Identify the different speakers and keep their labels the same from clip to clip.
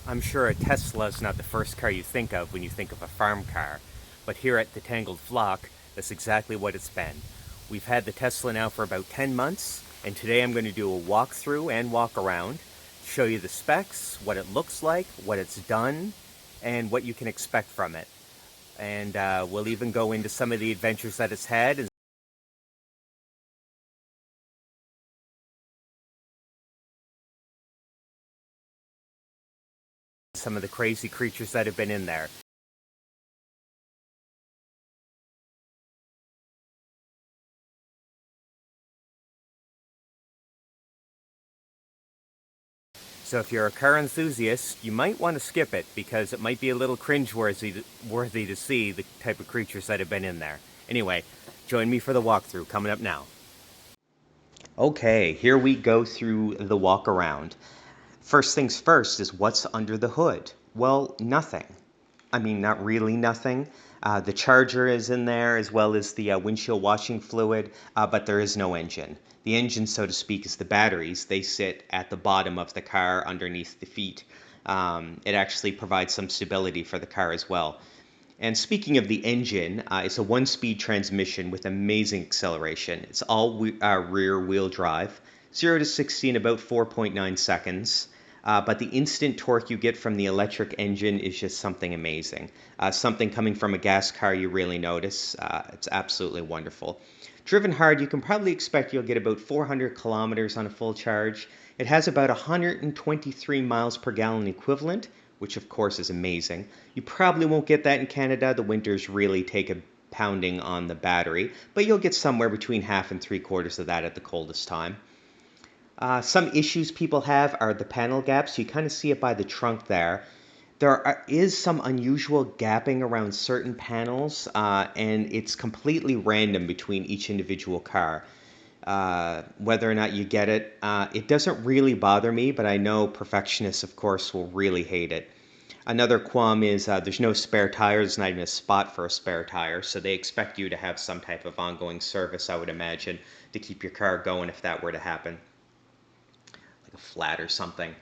Speaker 1: I'm sure a Tesla is not the first car you think of when you think of a farm car, but here at the Tangled Flock, that's exactly what it's been. We've had the Tesla now for about 10 months, and today I'm going to do a walkthrough and walk around, show you the specs, what it looks like, what it's done, and what you can expect from it. And we'll even go into some of the adventures that it's had and some of the crazy creatures that have been in there. So if you're a car enthusiast, you might want to skip it because it might be a little cringe-worthy to see the type of creatures that have been in there. Anyway, join me for the walkthrough coming up now. Okay, here we go through the walk around. First things first is what's under the hood. Well, nothing. I mean, not really nothing. The charger is in there as well as the windshield washing fluid, but there is no engine. The engine, so to speak, is the batteries. They sit at the bottom of the car underneath the feet. It actually provides some stability for the car as well. And speaking of the engine, it's a one-speed transmission with amazing acceleration. It's all rear-wheel drive, 0 to 60 in about 4.9 seconds. But the instant torque you get from the electric engine is just something amazing. Something coming from a gas car you really notice. It's absolutely wonderful. Driven hard, you can probably expect you'll get about 400 kilometers on a full charge. It has about 123 miles per gallon equivalent, which of course is amazing. You probably won't get that in Canada. The winters really take a pounding on the battery, but you'll get somewhere between half and three-quarters of that at the coldest time. Some issues people have are the panel gaps. You kind of see it by the trunk there. Is some unusual gapping around certain panels, and it's completely random between each individual car. Whether or not you get it, it doesn't really bother me, but I know perfectionists, of course, will really hate it. Another qualm is there's no spare tire. There's not even a spot for a spare tire, so they expect you to have some type of ongoing service, I would imagine, to keep your car going if that were to happen, like a flat or something.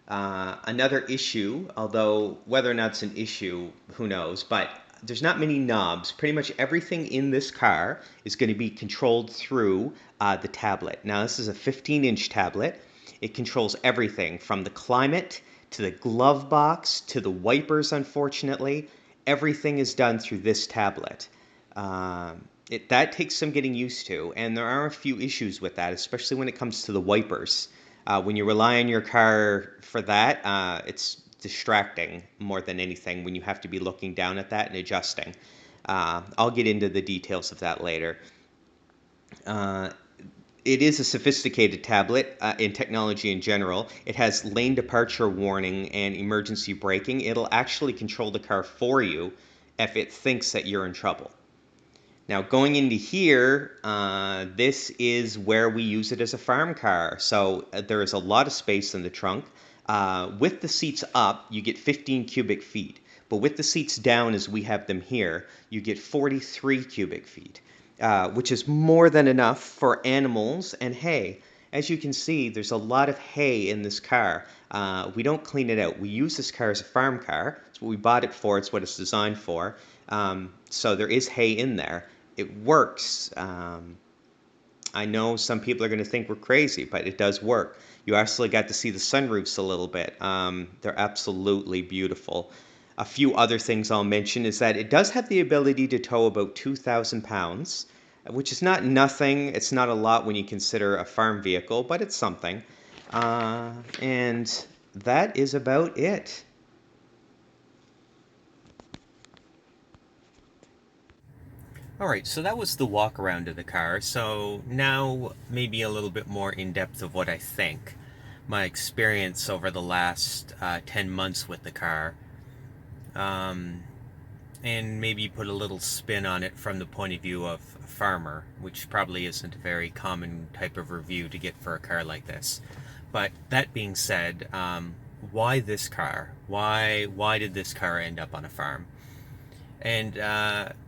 Speaker 1: Another issue, although whether or not it's an issue, who knows, but there's not many knobs. Pretty much everything in this car is going to be controlled through the tablet. Now, this is a 15-inch tablet. It controls everything from the climate to the glove box to the wipers, unfortunately. Everything is done through this tablet. That takes some getting used to, and there are a few issues with that, especially when it comes to the wipers. When you rely on your car for that, it's distracting more than anything when you have to be looking down at that and adjusting. I'll get into the details of that later. Uh, it is a sophisticated tablet in technology in general. It has lane departure warning and emergency braking. It'll actually control the car for you if it thinks that you're in trouble. Now, going into here, this is where we use it as a farm car. So there is a lot of space in the trunk. With the seats up, you get 15 cubic feet. But with the seats down, as we have them here, you get 43 cubic feet, which is more than enough for animals and hay. As you can see, there's a lot of hay in this car. We don't clean it out. We use this car as a farm car. It's what we bought it for. It's what it's designed for. So there is hay in there. It works. I know some people are going to think we're crazy, but it does work. You actually got to see the sunroofs a little bit. They're absolutely beautiful. A few other things I'll mention is that it does have the ability to tow about 2,000 pounds, which is not nothing. It's not a lot when you consider a farm vehicle, but it's something. And that is about it. Alright, so that was the walk around of the car. So now maybe a little bit more in depth of what I think. My experience over the last 10 months with the car. Um, and maybe put a little spin on it from the point of view of a farmer, which probably isn't a very common type of review to get for a car like this. But that being said, why this car? Why did this car end up on a farm? And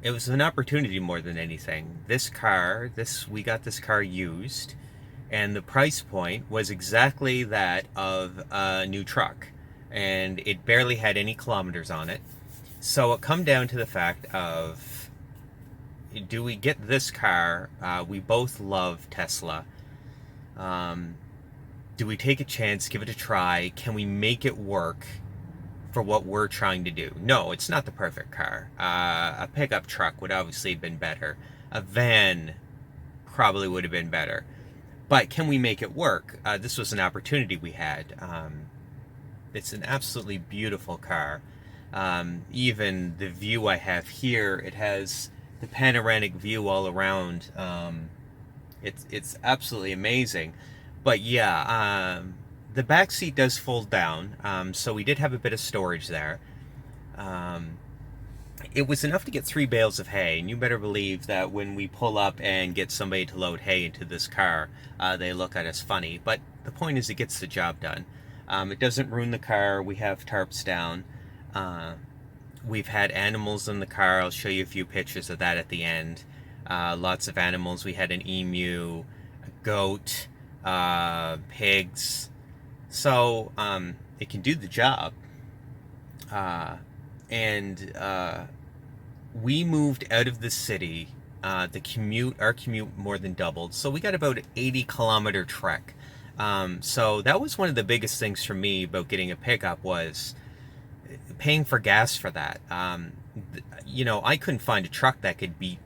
Speaker 1: it was an opportunity more than anything. We got this car used, and the price point was exactly that of a new truck. and it barely had any kilometers on it. So it come down to the fact of, do we get this car? We both love Tesla. Do we take a chance, give it a try? Can we make it work for what we're trying to do? No, it's not the perfect car. A pickup truck would obviously have been better. A van probably would have been better. But can we make it work? This was an opportunity we had. It's an absolutely beautiful car. Even the view I have here, it has the panoramic view all around. It's absolutely amazing. But yeah, the back seat does fold down, so we did have a bit of storage there. It was enough to get 3 bales of hay, and you better believe that when we pull up and get somebody to load hay into this car, they look at us funny. But the point is, it gets the job done. It doesn't ruin the car. We have tarps down. We've had animals in the car. I'll show you a few pictures of that at the end. Lots of animals. We had an emu, a goat, pigs. So it can do the job. We moved out of the city. Our commute more than doubled. So we got about an 80-kilometer trek. So that was one of the biggest things for me about getting a pickup, was paying for gas for that. I couldn't find a truck that could beat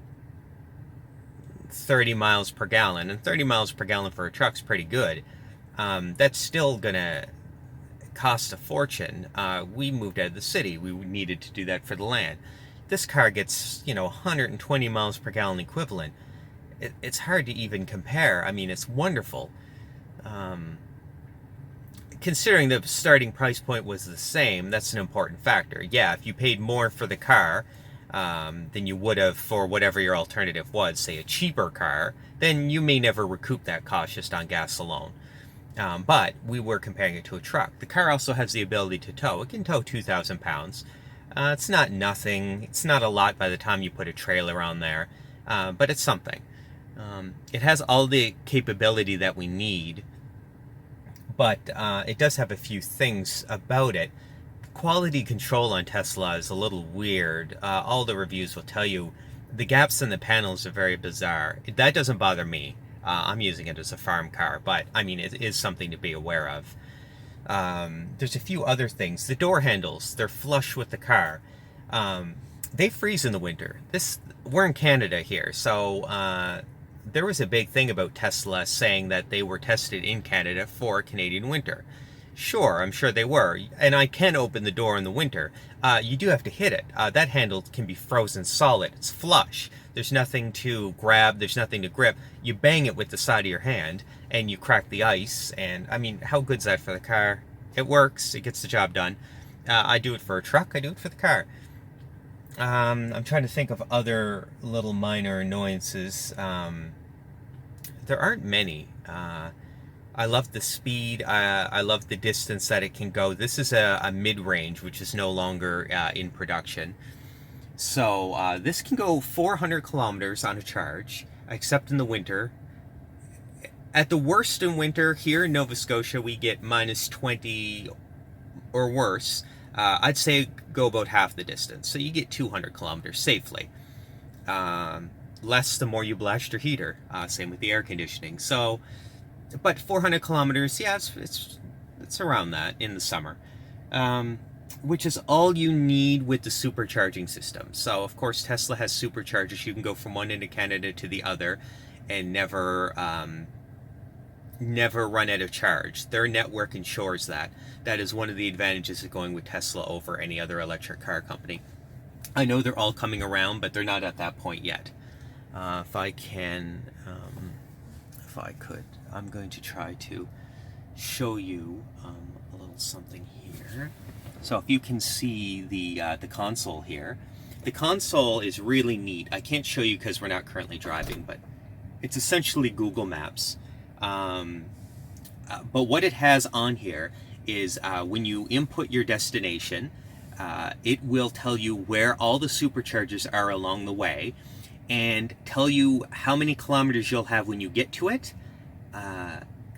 Speaker 1: 30 miles per gallon, and 30 miles per gallon for a truck's pretty good. That's still gonna cost a fortune. We moved out of the city. We needed to do that for the land. This car gets, 120 miles per gallon equivalent. It's hard to even compare. I mean, it's wonderful. Considering the starting price point was the same, that's an important factor. Yeah, if you paid more for the car than you would have for whatever your alternative was, say a cheaper car, then you may never recoup that cost just on gas alone. But we were comparing it to a truck. The car also has the ability to tow. It can tow 2,000 pounds. It's not nothing. It's not a lot by the time you put a trailer on there, but it's something. It has all the capability that we need, but it does have a few things about it. Quality control on Tesla is a little weird. All the reviews will tell you the gaps in the panels are very bizarre. That doesn't bother me. I'm using it as a farm car, but I mean, it is something to be aware of. There's a few other things. The door handles, they're flush with the car. They freeze in the winter. We're in Canada here, so there was a big thing about Tesla saying that they were tested in Canada for Canadian winter. Sure, I'm sure they were, and I can open the door in the winter. You do have to hit it. That handle can be frozen solid. It's flush. There's nothing to grab. There's nothing to grip. You bang it with the side of your hand, and you crack the ice. And, I mean, how good's that for the car? It works. It gets the job done. I do it for a truck. I do it for the car. I'm trying to think of other little minor annoyances. There aren't many. I love the speed. I love the distance that it can go. This is a mid-range, which is no longer in production. So this can go 400 kilometers on a charge, except in the winter. At the worst in winter, here in Nova Scotia, we get minus 20 or worse. I'd say go about half the distance. So you get 200 kilometers safely. Less the more you blast your heater. Same with the air conditioning. So, but 400 kilometers, yeah, it's around that in the summer. Which is all you need with the supercharging system. So, of course, Tesla has superchargers. You can go from one end of Canada to the other and never run out of charge. Their network ensures that. That is one of the advantages of going with Tesla over any other electric car company. I know they're all coming around, but they're not at that point yet. If I could, I'm going to try to show you a little something here. So if you can see the console here, the console is really neat. I can't show you because we're not currently driving, but it's essentially Google Maps. But what it has on here is when you input your destination, it will tell you where all the superchargers are along the way and tell you how many kilometers you'll have when you get to it,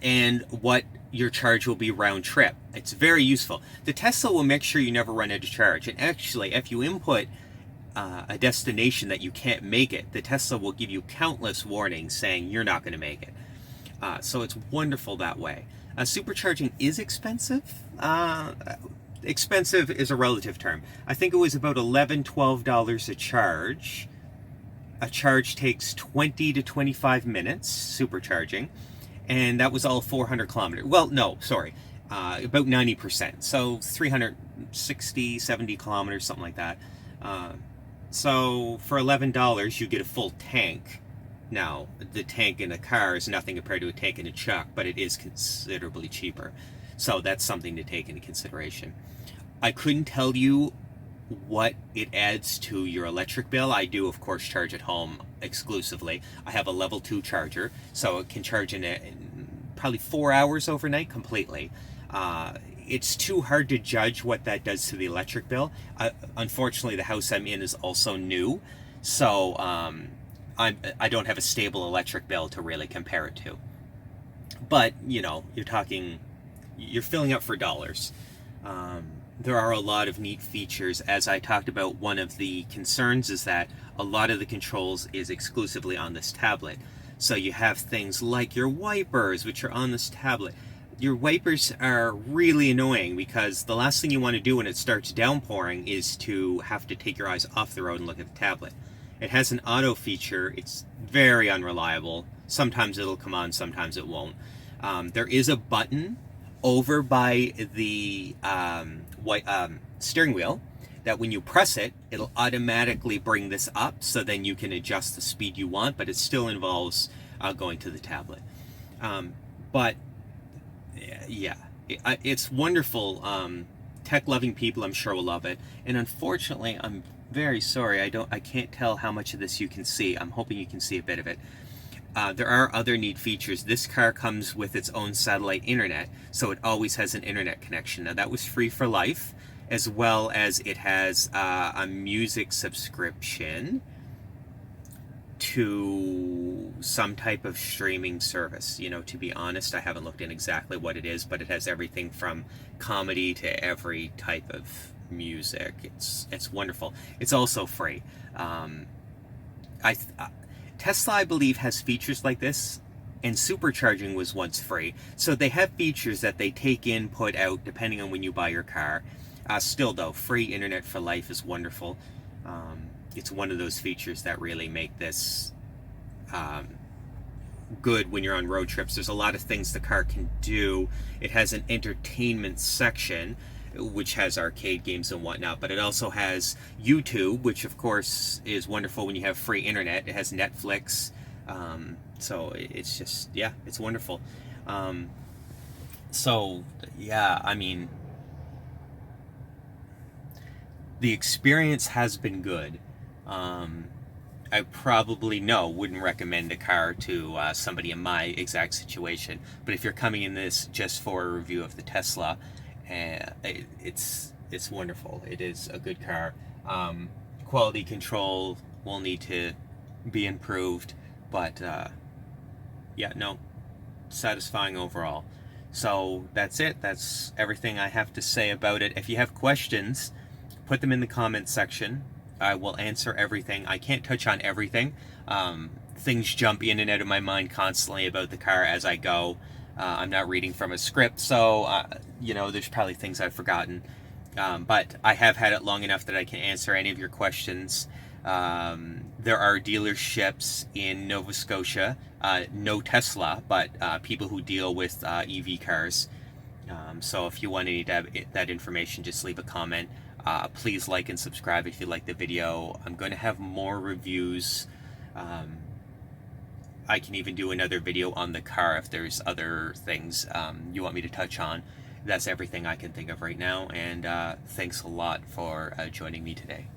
Speaker 1: and what your charge will be round trip. It's very useful. The Tesla will make sure you never run out of charge. And actually, if you input a destination that you can't make it, the Tesla will give you countless warnings saying you're not going to make it. So it's wonderful that way. Supercharging is expensive. Expensive is a relative term. I think it was about $11, $12 a charge. A charge takes 20 to 25 minutes, supercharging, and that was all 400 kilometers. Well, no, sorry, about 90%. So 360, 70 kilometers, something like that. So for $11, you get a full tank. Now, the tank in a car is nothing compared to a tank in a truck, but it is considerably cheaper. So that's something to take into consideration. I couldn't tell you what it adds to your electric bill. I do, of course, charge at home exclusively. I have a level 2 charger, so it can charge in probably 4 hours overnight completely. It's too hard to judge what that does to the electric bill. Unfortunately, the house I'm in is also new, so I don't have a stable electric bill to really compare it to. But, you know, you're filling up for dollars. There are a lot of neat features. As I talked about, one of the concerns is that a lot of the controls is exclusively on this tablet. So you have things like your wipers, which are on this tablet. Your wipers are really annoying because the last thing you want to do when it starts downpouring is to have to take your eyes off the road and look at the tablet. It has an auto feature. It's very unreliable. Sometimes it'll come on, sometimes it won't. There is a button over by the steering wheel that when you press it, it'll automatically bring this up, so then you can adjust the speed you want, but it still involves going to the tablet. But yeah, it's wonderful. Tech-loving people, I'm sure, will love it. And unfortunately, I'm very sorry, I can't tell how much of this you can see. I'm hoping you can see a bit of it. There are other neat features. This car comes with its own satellite internet, so it always has an internet connection. Now, that was free for life, as well as it has a music subscription to some type of streaming service. You know, to be honest, I haven't looked in exactly what it is, but it has everything from comedy to every type of music. It's wonderful. It's also free. Tesla, I believe, has features like this, and supercharging was once free. So they have features that they take in, put out, depending on when you buy your car. Still, though, free internet for life is wonderful. It's one of those features that really make this good when you're on road trips. There's a lot of things the car can do. It has an entertainment section, which has arcade games and whatnot, but it also has YouTube, which of course is wonderful when you have free internet. It has Netflix, so it's just, yeah, it's wonderful. So yeah, I mean, the experience has been good. I probably wouldn't recommend a car to somebody in my exact situation, but if you're coming in this just for a review of the Tesla, it's wonderful. It is a good car. Quality control will need to be improved, but yeah, no, satisfying overall. So that's it. That's everything I have to say about it. If you have questions, put them in the comments section. I will answer everything. I can't touch on everything. Things jump in and out of my mind constantly about the car as I go. I'm not reading from a script, so you know, there's probably things I've forgotten. But I have had it long enough that I can answer any of your questions. There are dealerships in Nova Scotia, no Tesla, but people who deal with EV cars. So if you want any of that information, just leave a comment. Please like and subscribe if you like the video. I'm going to have more reviews. I can even do another video on the car if there's other things you want me to touch on. That's everything I can think of right now, and thanks a lot for joining me today.